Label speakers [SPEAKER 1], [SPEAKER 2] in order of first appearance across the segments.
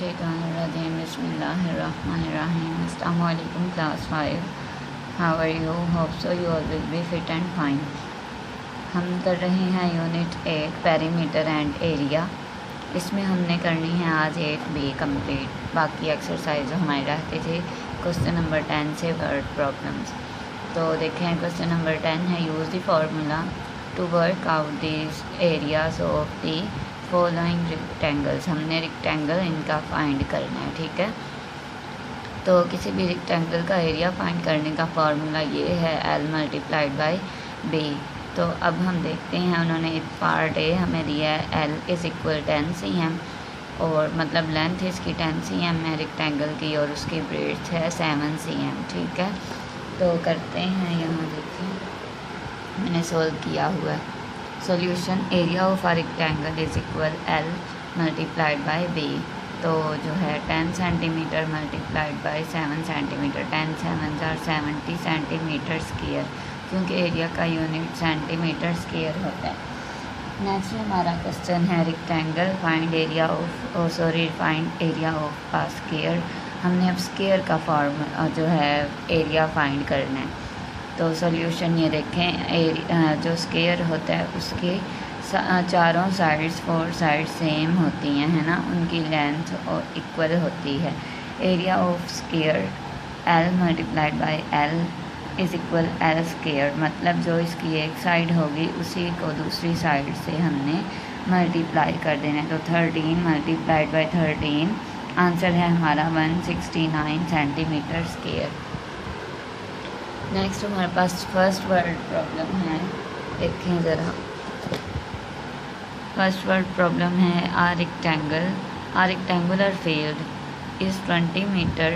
[SPEAKER 1] मिनशैतानिर्रजीम बिस्मिल्लाहिर्रहमानिर्रहीम। अस्सलामु अलैकुम class 5। How are you? Hope so you all will be fit and fine. हम कर रहे हैं यूनिट 8 पेरीमीटर एंड एरिया। इसमें हमने करनी है आज 8B कंप्लीट। बाकी एक्सरसाइज जो हमारे रहते थे क्वेश्चन नंबर 10 से वर्ड प्रॉब्लम्स। तो देखें क्वेश्चन नंबर 10 है use the formula to work out this areas of the following rectangles. हमने रेक्टेंगल इनका फाइंड करना है, ठीक है। तो किसी भी रेक्टेंगल का एरिया फाइंड करने का फार्मूला ये है L मल्टीप्लाइड बाई B। तो अब हम देखते हैं, उन्होंने पार्ट ए हमें दिया है L इज़ इक्वल 10 cm और मतलब लेंथ इसकी 10 cm है रेक्टेंगल की और उसकी ब्रेड्थ है 7 cm, ठीक है। तो करते हैं, यहाँ देखिए मैंने सोल्व किया हुआ है। Solution area of a rectangle is equal L multiplied by B। तो जो है 10 centimetre multiplied by 7 centimetre, 10 7 are 70 centimetre square, क्योंकि एरिया का यूनिट सेंटीमीटर स्क्वायर होता है। नेक्स्ट हमारा क्वेश्चन है rectangle find area of find area of a square. हमने अब स्क्वायर का फॉर्म जो है एरिया फाइंड करना है। तो सॉल्यूशन ये देखें, जो स्क्वायर होता है उसके चारों साइड्स 4 साइड सेम होती हैं, है ना, उनकी लेंथ और इक्वल होती है। Area of square L multiplied by L is equal L square, मतलब जो इसकी एक साइड होगी उसी को दूसरी साइड से हमने मल्टीप्लाई कर देना है। तो 13 मल्टीप्लाइड बाई 13 आंसर है हमारा 169 सेंटीमीटर स्क्वायर। नेक्स्ट हमारे पास फर्स्ट वर्ड प्रॉब्लम है, देखें ज़रा। फर्स्ट वर्ड प्रॉब्लम है a rectangular field is 20 metre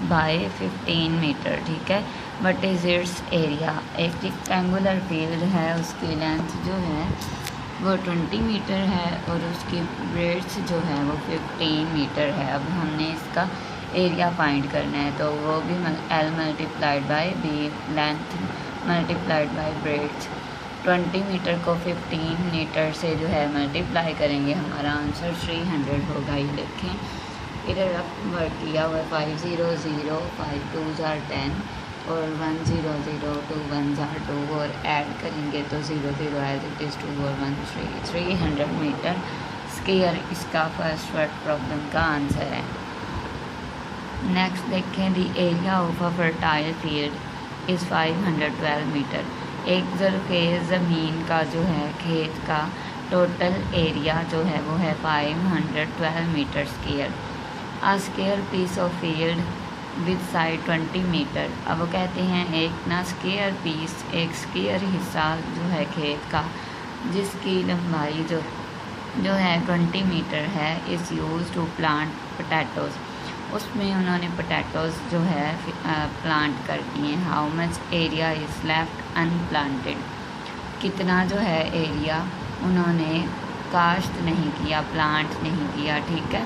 [SPEAKER 1] by 15 metre, ठीक है। But is its area. एक रेक्टेंगुलर फील्ड है, उसकी लेंथ जो है वो 20 मीटर है और उसकी ब्रेड्थ जो है वो 15 मीटर है। अब हमने इसका एरिया फाइंड करना है, तो वो भी L multiplied by B, length multiplied by breadth. 20 metre को 15 मीटर से जो है मल्टीप्लाई करेंगे, हमारा आंसर 300 होगा। ये देखें इधर अब वर्क किया हुआ है 500, 5 2 आर 10 और 100, 2 1 आर 2 और ऐड करेंगे तो 00 एज इट इज़ 2 और 1 3, 300 मीटर स्क्वायर इसका फर्स्ट वर्ड प्रॉब्लम का आंसर है। नेक्स्ट देखें the area of a fertile field is 512 metre. एक ज़रख़ेज़ ज़मीन का जो है खेत का टोटल एरिया जो है वो है 512 metre square. A square piece of field with side 20 metre. अब वो कहते हैं एक ना स्क्वायर पीस, एक स्क्वायर हिस्सा जो है खेत का जिसकी लंबाई जो है 20 मीटर है, is use to plant potatoes. उसमें उन्होंने पोटैटोज़ जो है प्लांट कर दिए। How much area is left unplanted. कितना जो है एरिया उन्होंने काश्त नहीं किया, प्लांट नहीं किया, ठीक है।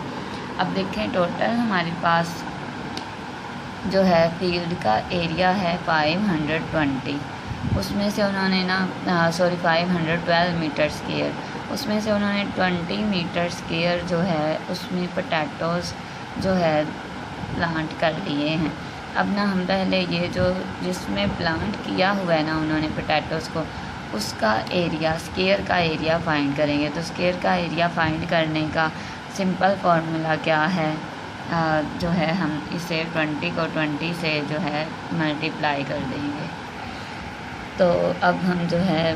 [SPEAKER 1] अब देखें टोटल हमारे पास जो है फील्ड का एरिया है 520, उसमें से उन्होंने 512 मीटर स्क्वायर, उसमें से उन्होंने 20 मीटर स्क्वायर जो है उसमें पोटैटोज़ जो है प्लांट कर लिए हैं। अब ना हम पहले ये जो जिसमें प्लांट किया हुआ है ना उन्होंने पोटैटोज़ को, उसका एरिया स्क्वायर का एरिया फाइंड करेंगे। तो स्क्वायर का एरिया फाइंड करने का सिंपल फार्मूला क्या है, जो है हम इसे 20 को 20 से जो है मल्टीप्लाई कर देंगे। तो अब हम जो है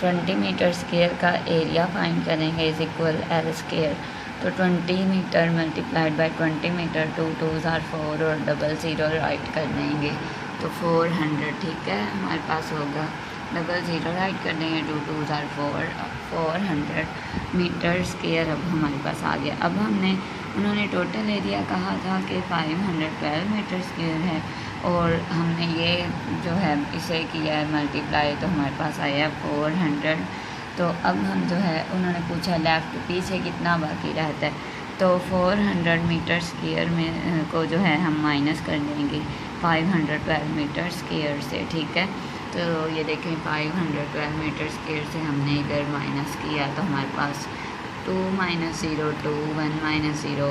[SPEAKER 1] 20 मीटर स्क्वायर का एरिया फाइंड करेंगे इज़ इक्वल L स्क्वायर। तो 20 metre multiplied by 20 metre, 2 2 are 4 और 00 राइट कर देंगे तो 400, ठीक है, हमारे पास होगा। 00 राइट कर देंगे, 2 2 आर 400 मीटर स्क्वायर अब हमारे पास आ गया। अब उन्होंने टोटल एरिया कहा था कि 512 मीटर स्क्वायर है और हमने ये जो है इसे किया है मल्टीप्लाई, तो हमारे पास आया 400। तो अब हम जो है उन्होंने पूछा लेफ़्ट पीछे कितना बाकी रहता है, तो 400 मीटर स्क्वायर में को जो है हम माइनस कर देंगे 512 मीटर स्क्वायर से, ठीक है। तो ये देखें 512 मीटर स्क्वायर से हमने इधर माइनस किया तो हमारे पास 2 - 0 2, 1 - 0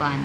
[SPEAKER 1] 1,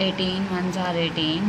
[SPEAKER 1] 18 1s are 18.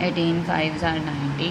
[SPEAKER 1] 18 5s are 90،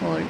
[SPEAKER 1] 4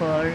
[SPEAKER 1] 4